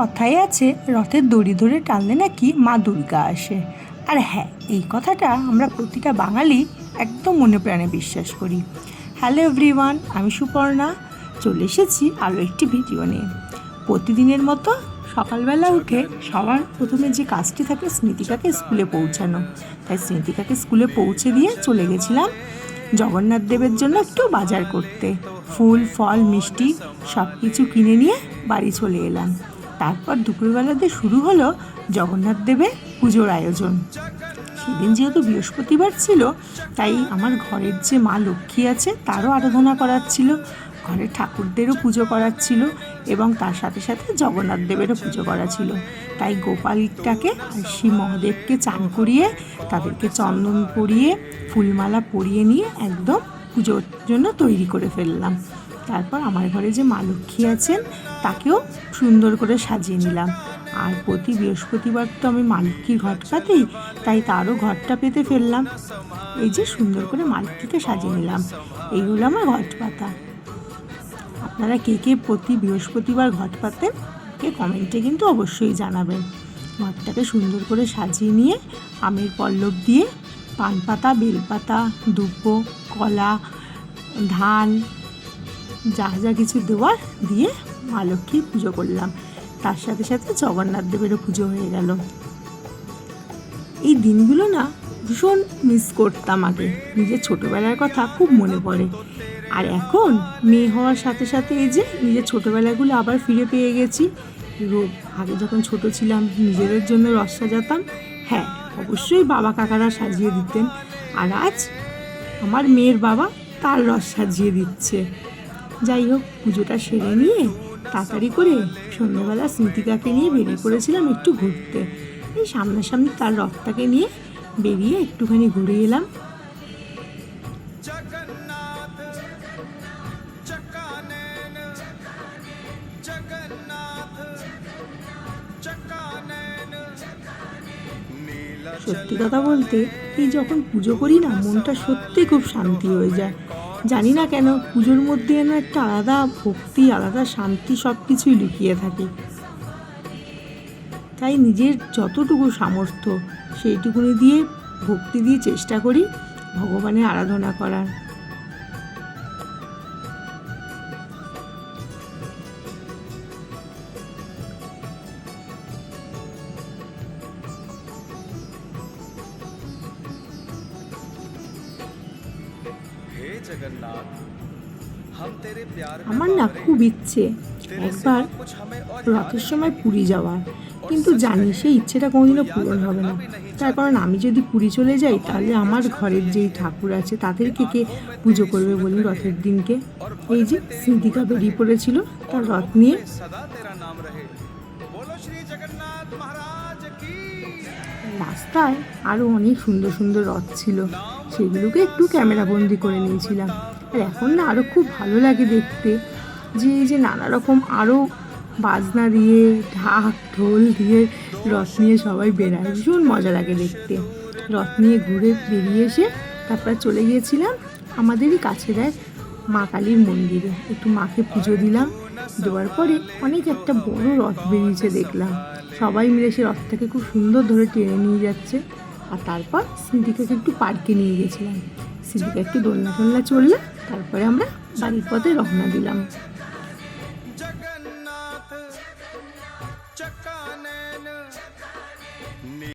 কথায় আছে রথের দড়ি ধরে টানলে নাকি মা দুর্গা আসে। আর হ্যাঁ, এই কথাটা আমরা প্রতিটা বাঙালি একদম মনে প্রাণে বিশ্বাস করি। হ্যালো এভরিওয়ান, আমি সুপর্ণা চলে এসেছি আরও একটি ভিডিও নিয়ে। প্রতিদিনের মতো সকালবেলা উঠে সবার প্রথমে যে কাজটি থাকে স্মৃতিকাকে স্কুলে পৌঁছানো। তাই স্মৃতিকাকে স্কুলে পৌঁছে দিয়ে চলে গেছিলাম জগন্নাথ দেবের জন্য একটু বাজার করতে। ফুল ফল মিষ্টি সব কিছু কিনে নিয়ে বাড়ি চলে এলাম। তারপর দুপুরবেলাতে শুরু হলো জগন্নাথ দেবের পুজোর আয়োজন। সেদিন যেহেতু বৃহস্পতিবার ছিল, তাই আমার ঘরের যে মা লক্ষ্মী আছে তারও আরাধনা করাচ্ছিল, ঘরের ঠাকুরদেরও পুজো করাচ্ছিল এবং তার সাথে সাথে জগন্নাথ দেবেরও পুজো করা ছিল। তাই গোপালটাকে আর শিব মহাদেবকে চান করিয়ে তাদেরকে চন্দন পরিয়ে ফুলমালা পরিয়ে নিয়ে একদম পুজোর জন্য তৈরি করে ফেললাম। তারপর আমার ঘরে যে মা লক্ষ্মী আছেন তাকেও সুন্দর করে সাজিয়ে নিলাম। আর প্রতি বৃহস্পতিবার তো আমি মা লক্ষ্মীর ঘট পাতেই, তাই তারও ঘরটা পেতে ফেললাম। এই যে সুন্দর করে মা লক্ষ্মীকে সাজিয়ে নিলাম, এই হলো আমার ঘট পাতা। আপনারা কে কে প্রতি বৃহস্পতিবার ঘট পাতেন কে কমেন্টে কিন্তু অবশ্যই জানাবেন। ঘরটাকে সুন্দর করে সাজিয়ে নিয়ে আমের পল্লব দিয়ে পান পাতা, বেলপাতা, দুব্বো, কলা, ধান যা যা কিছু দেওয়ার দিয়ে মা লক্ষ্মীর পুজো করলাম। তার সাথে সাথে জগন্নাথ দেবেরও পুজো হয়ে গেল। এই দিনগুলো না ভীষণ মিস করতাম আগে, নিজের ছোটোবেলার কথা খুব মনে পড়ে। আর এখন মেয়ে হওয়ার সাথে সাথে এই যে নিজের ছোটোবেলাগুলো আবার ফিরে পেয়ে গেছি। আগে যখন ছোট ছিলাম নিজেদের জন্য রথ সাজাতাম, হ্যাঁ অবশ্যই বাবা কাকারা সাজিয়ে দিতেন, আর আজ আমার মেয়ের বাবা তার রথ সাজিয়ে দিচ্ছে। যাই হোক, পুজোটা সেরে নিয়ে তাড়াতাড়ি করে সন্ধ্যাবেলা স্মৃতিকাকে নিয়ে বেরিয়ে পড়েছিলাম একটু ঘুরতে। এই সামনাসামনি তার রথটাকে নিয়ে বেরিয়ে একটুখানি ঘুরে এলাম। সত্যি কথা বলতে এই যখন পুজো করি না, মনটা সত্যি খুব শান্তি হয়ে যায়। জানি না কেন পুজোর মধ্যে যেন একটা আলাদা ভক্তি, আলাদা শান্তি সব কিছুই লুকিয়ে থাকে। তাই নিজের যতটুকু সামর্থ্য সেইটুকুনি দিয়ে ভক্তি দিয়ে চেষ্টা করি ভগবানের আরাধনা করার। আমার না খুব ইচ্ছে একবার রথের সময় পুরী যাওয়ার, কিন্তু জানি সেই ইচ্ছেটা কোনোদিনও পূরণ হবে না। তার কারণ আমি যদি পুরী চলে যাই তাহলে আমার ঘরের যেই ঠাকুর আছে তাদেরকে কে পুজো করবে বলি রথের দিনকে। এই যে স্মৃতিকা বেরিয়ে পড়েছিল তার রথ নিয়ে। রাস্তায় আরও অনেক সুন্দর সুন্দর রথ ছিল, সেগুলোকে একটু ক্যামেরাবন্দি করে নিয়েছিলাম। আর এখন না আরও খুব ভালো লাগে দেখতে যে এই যে নানা রকম আরও বাজনা দিয়ে ঢাক ঢোল দিয়ে রথ নিয়ে সবাই বেড়ায়, ভীষণ মজা লাগে দেখতে। রথ নিয়ে ঘুরে বেরিয়ে এসে তারপর চলে গিয়েছিলাম আমাদেরই কাছের এক মা কালীর মন্দিরে, একটু মাকে পুজো দিলাম। দেওয়ার পরে অনেক একটা বড় রথ বেরিয়েছে দেখলাম, সবাই মিলে সে রথটাকে খুব সুন্দর ধরে টেনে নিয়ে যাচ্ছে। আর তারপর স্মৃতিকাকে একটু পার্কে নিয়ে গেছিলাম, স্মৃতিকা একটু দোলনা টোলনা চললো, তারপরে আমরা বাড়ির পথে রওনা দিলাম।